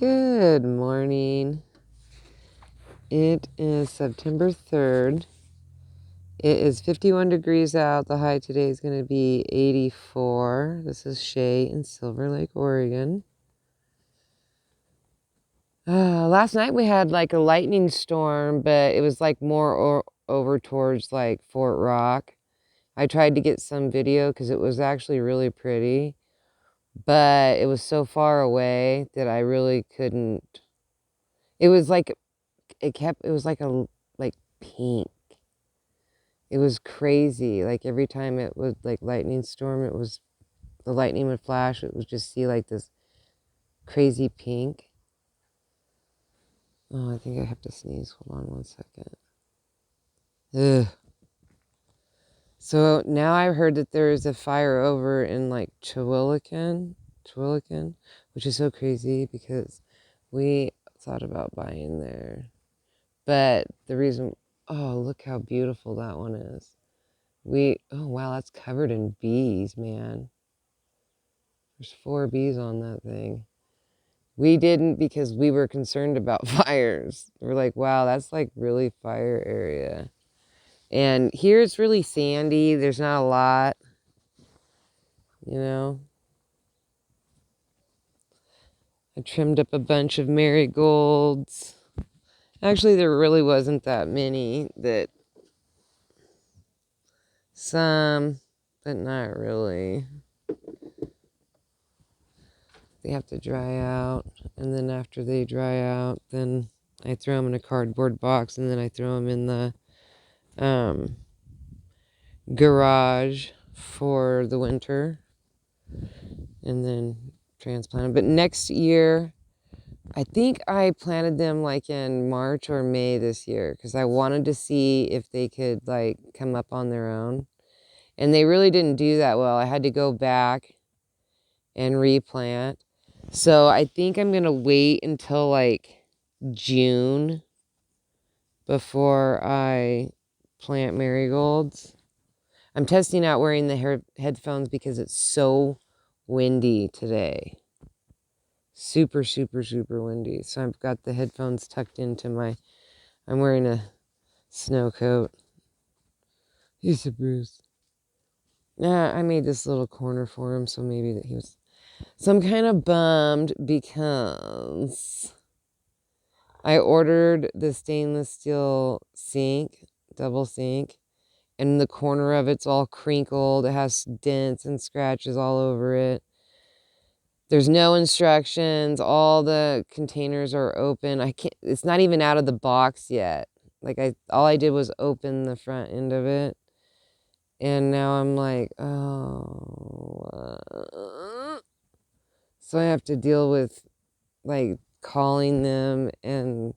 Good morning. It is September 3rd. It is 51 degrees out. The high today is going to be 84. This is Shay in Silver Lake, Oregon. Last night we had like a lightning storm, but it was like more over towards like Fort Rock. I tried to get some video because it was actually really pretty, but it was so far away that I really couldn't. It was like it was like like pink. It was crazy. Like every time it would like lightning storm, the lightning would flash. It would just see like this crazy pink. Oh, I think I have to sneeze. Hold on one second. Ugh. So now I've heard that there is a fire over in like Chewillican, which is so crazy because we thought about buying there. But the reason, oh, look how beautiful that one is. Oh wow, that's covered in bees, man. There's 4 bees on that thing. We didn't because we were concerned about fires. We're like, wow, that's like really fire area. And here it's really sandy. There's not a lot, you know. I trimmed up a bunch of marigolds. Actually, there really wasn't that many. Some, but not really. They have to dry out, and then after they dry out, then I throw them in a cardboard box, and then I throw them in the garage for the winter, and then transplant them. But next year, I think I planted them like in March or May this year because I wanted to see if they could like come up on their own, and they really didn't do that well. I had to go back and replant. So I think I'm gonna wait until like June before I plant marigolds. I'm testing out wearing the headphones because it's so windy today. Super, super, super windy. So I've got the headphones tucked into I'm wearing a snow coat. He's a Bruce. Yeah, I made this little corner for him, so maybe that he was some kind of bummed because I ordered the stainless steel sink, double sink, and the corner of it's all crinkled. It has dents and scratches all over it. There's no instructions. All the containers are open. It's not even out of the box yet. Like all I did was open the front end of it. And now I'm like, oh. So I have to deal with like calling them and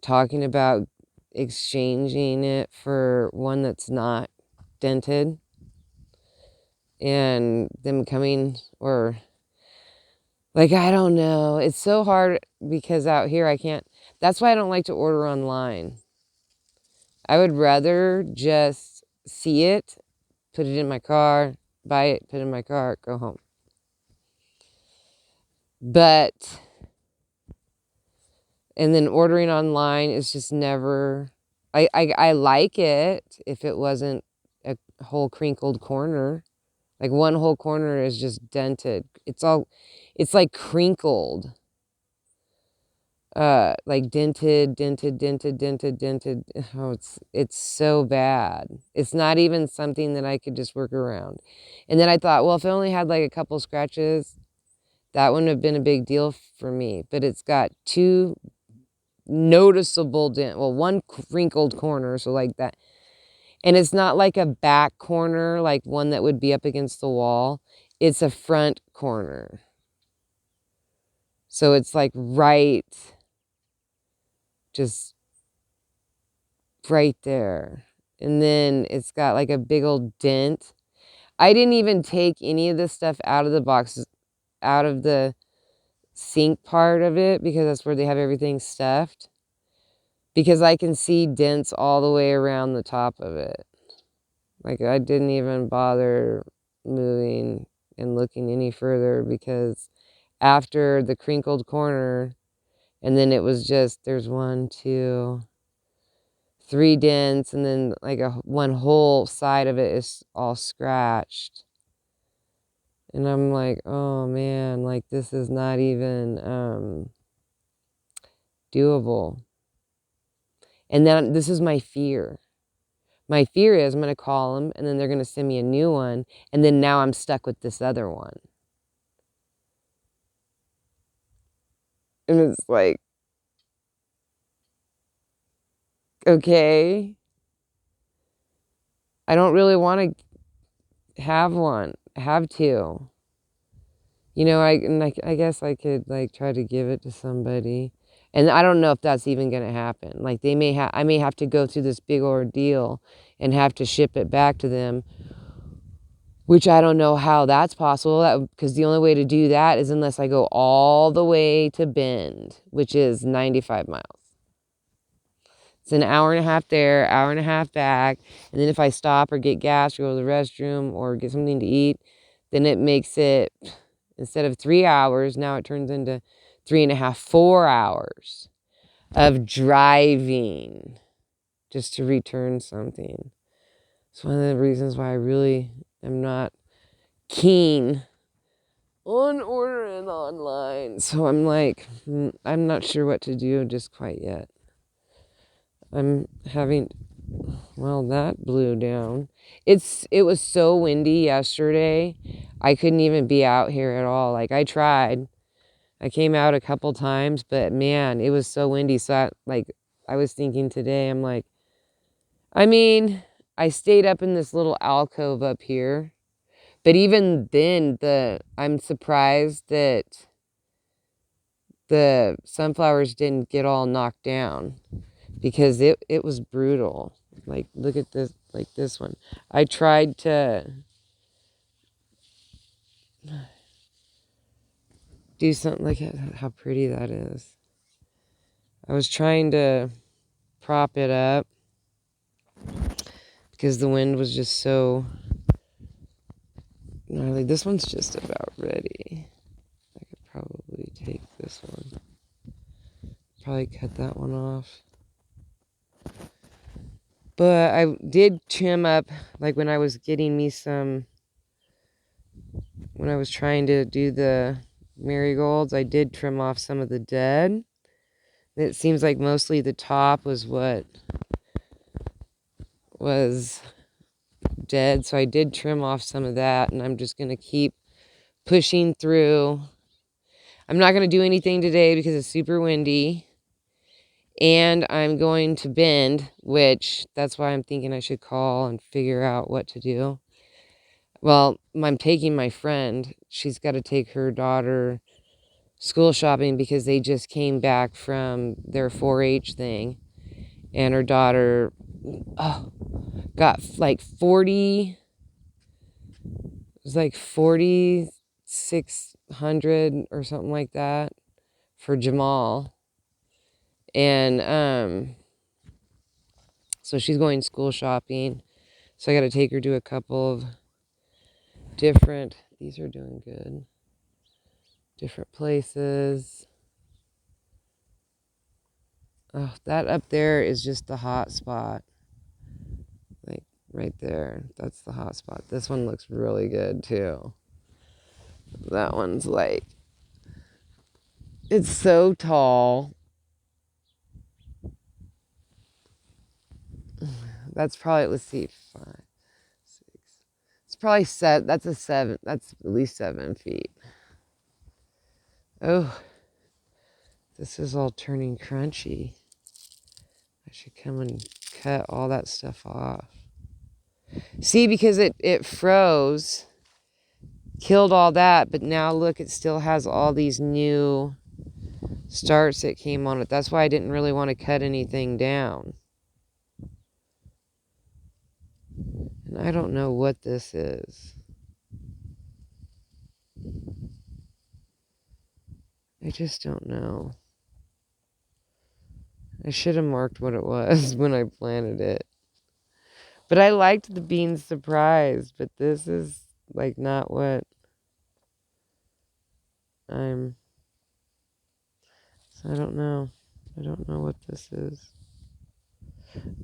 talking about exchanging it for one that's not dented, and them coming, or like, I don't know. It's so hard because out here I can't. That's why I don't like to order online. I would rather just see it, put it in my car, buy it, put it in my car, go home. But, and then ordering online is just never, I like it if it wasn't a whole crinkled corner. Like one whole corner is just dented. It's like crinkled. Like dented. Oh, it's so bad. It's not even something that I could just work around. And then I thought, well, if it only had like a couple scratches, that wouldn't have been a big deal for me. But it's got 2 noticeable one crinkled corner, so like that. And it's not like a back corner, like one that would be up against the wall. It's a front corner. So it's like just right there. And then it's got like a big old dent. I didn't even take any of this stuff out of the box, out of the sink part of it, because that's where they have everything stuffed. Because I can see dents all the way around the top of it. Like I didn't even bother moving and looking any further because after the crinkled corner, And then it was just, there's 1, 2, 3 dents, and then like one whole side of it is all scratched. And I'm like, oh man, like this is not even doable. And then this is my fear. My fear is I'm going to call them and then they're going to send me a new one. And then now I'm stuck with this other one. And it's like, okay, I don't really want to have two. You know, I guess I could like try to give it to somebody. And I don't know if that's even going to happen. Like I may have to go through this big ordeal and have to ship it back to them, which I don't know how that's possible. Because the only way to do that is unless I go all the way to Bend, which is 95 miles. It's an hour and a half there, hour and a half back. And then if I stop or get gas or go to the restroom or get something to eat, then it makes it, instead of 3 hours, now it turns into 3.5, 4 hours of driving just to return something. It's one of the reasons why I really am not keen on ordering online. So I'm like, I'm not sure what to do just quite yet. I'm having, well, that blew down. It was so windy yesterday. I couldn't even be out here at all. Like I tried. I came out a couple times, but man, it was so windy. So I was thinking today, I'm like, I mean, I stayed up in this little alcove up here. But even then, I'm surprised that the sunflowers didn't get all knocked down because it was brutal. Like, look at this, like this one. I tried to do something, like how pretty that is. I was trying to prop it up because the wind was just so gnarly. This one's just about ready. I could probably take this one. Probably cut that one off. But I did trim up, like when I was getting me some, when I was trying to do the marigolds, I did trim off some of the dead. It seems like mostly the top was what was dead. So I did trim off some of that, and I'm just going to keep pushing through. I'm not going to do anything today because it's super windy. And I'm going to Bend, which that's why I'm thinking I should call and figure out what to do. Well, I'm taking my friend. She's got to take her daughter school shopping because they just came back from their 4-H thing. And her daughter got like 40, it was like 4,600 or something like that for Jamal. And so she's going school shopping. So I got to take her to a couple of different, these are doing good, different places. Oh, that up there is just the hot spot. Like right there. That's the hot spot. This one looks really good too. That one's like, it's so tall. That's probably, let's see, 5, 6. It's probably that's a 7. That's at least 7 feet. Oh, this is all turning crunchy. I should come and cut all that stuff off. See, because it froze, killed all that, but now look, it still has all these new starts that came on it. That's why I didn't really want to cut anything down. And I don't know what this is. I just don't know. I should have marked what it was when I planted it. But I liked the bean surprise, but this is like not what I'm... I don't know. I don't know what this is.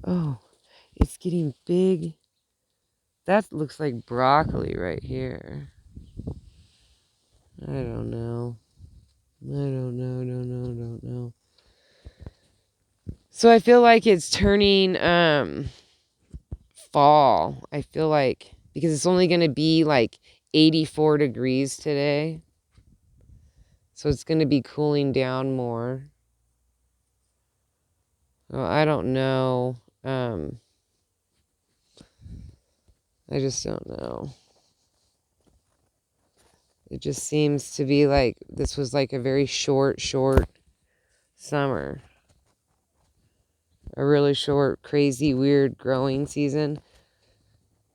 Oh, it's getting big. That looks like broccoli right here. I don't know. I don't know. So I feel like it's turning fall. I feel like because it's only going to be like 84 degrees today. So it's going to be cooling down more. Well, I don't know. I just don't know. It just seems to be like this was like a very short summer. A really short, crazy, weird growing season.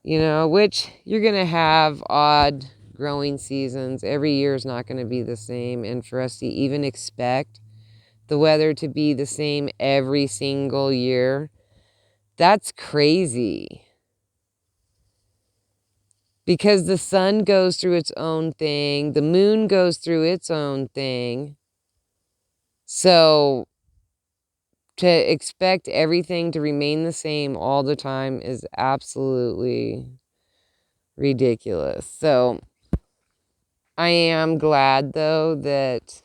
You know, which you're going to have odd growing seasons. Every year is not going to be the same. And for us to even expect the weather to be the same every single year, that's crazy. Because the sun goes through its own thing, the moon goes through its own thing. So to expect everything to remain the same all the time is absolutely ridiculous. So I am glad though that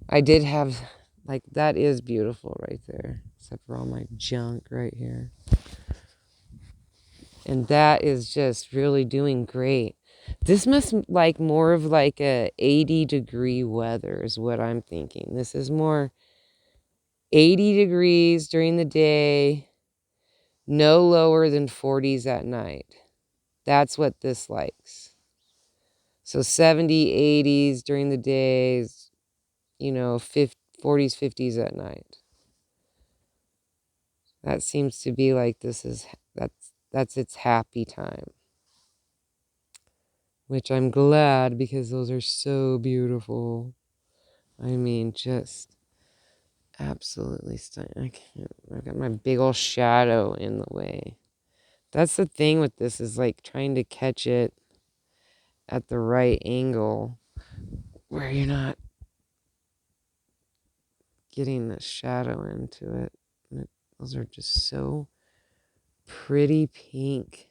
I did have, like, that is beautiful right there, except for all my junk right here. And that is just really doing great. This must like more of like a 80-degree weather is what I'm thinking. This is more 80 degrees during the day, no lower than 40s at night. That's what this likes. So 70, 80s during the days, you know, 40s, 50s at night. That seems to be like that's its happy time. Which I'm glad because those are so beautiful. I mean, just absolutely stunning. I can't, I've got my big old shadow in the way. That's the thing with this is like trying to catch it at the right angle where you're not getting the shadow into it. Those are just so pretty pink.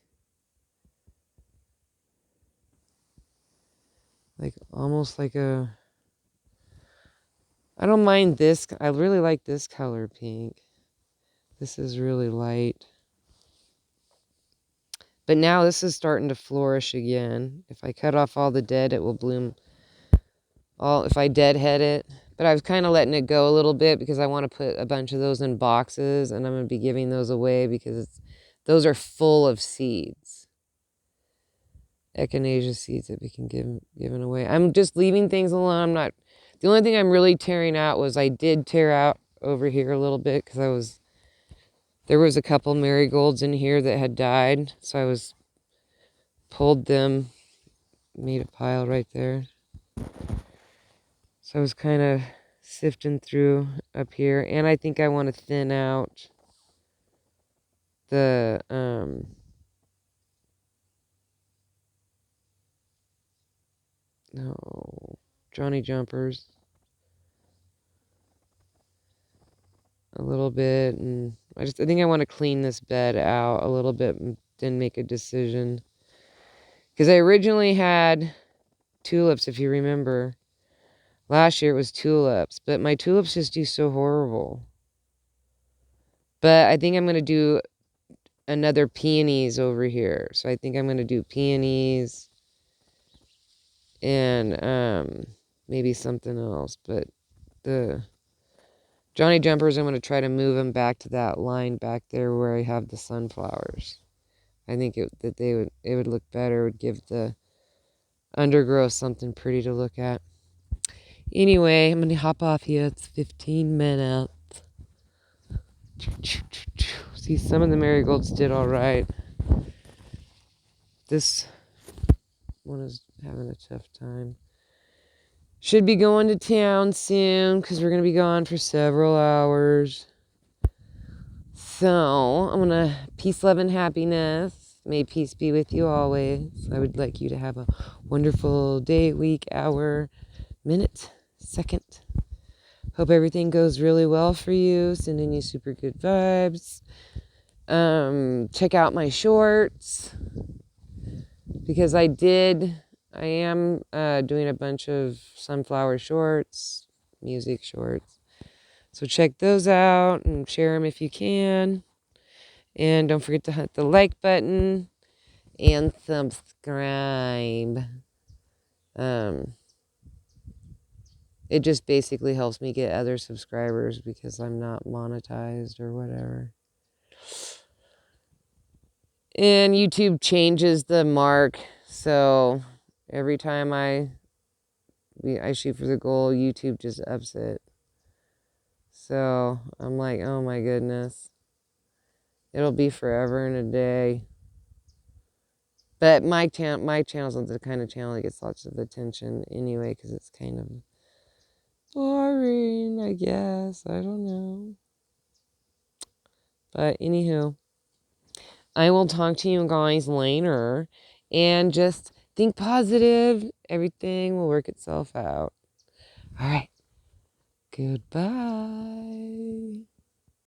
Like almost like a, I don't mind this. I really like this color pink. This is really light. But now this is starting to flourish again. If I cut off all the dead, it will bloom. If I deadhead it. But I was kind of letting it go a little bit because I want to put a bunch of those in boxes. And I'm going to be giving those away because those are full of seeds. Echinacea seeds that we can given away. I'm just leaving things alone. I'm not. The only thing I'm really tearing out was I did tear out over here a little bit because there was a couple marigolds in here that had died. So I pulled them, made a pile right there. So I was kind of sifting through up here. And I think I want to thin out the, Johnny Jumpers a little bit. And I think I want to clean this bed out a little bit and then make a decision. Because I originally had tulips, if you remember. Last year it was tulips, but my tulips just do so horrible. But I think I'm going to do another peonies over here. So I think I'm going to do peonies and maybe something else. But the Johnny Jumpers, I'm going to try to move them back to that line back there where I have the sunflowers. I think it would look better. It would give the undergrowth something pretty to look at. Anyway, I'm going to hop off here. It's 15 minutes. See, some of the marigolds did all right. This one is having a tough time. Should be going to town soon because we're going to be gone for several hours. So, I'm going to peace, love, and happiness. May peace be with you always. I would like you to have a wonderful day, week, hour, minute, second, Hope everything goes really well for you. Sending you super good vibes. Check out my shorts because I am doing a bunch of sunflower shorts, music shorts. So check those out and share them if you can. And don't forget to hit the like button and subscribe. It just basically helps me get other subscribers because I'm not monetized or whatever. And YouTube changes the mark, so every time I shoot for the goal, YouTube just ups it. So I'm like, oh my goodness, it'll be forever and a day. But my channel's not the kind of channel that gets lots of attention anyway, because it's kind of boring, I guess. I don't know. But anywho, I will talk to you guys later, and just think positive. Everything will work itself out. All right. Goodbye.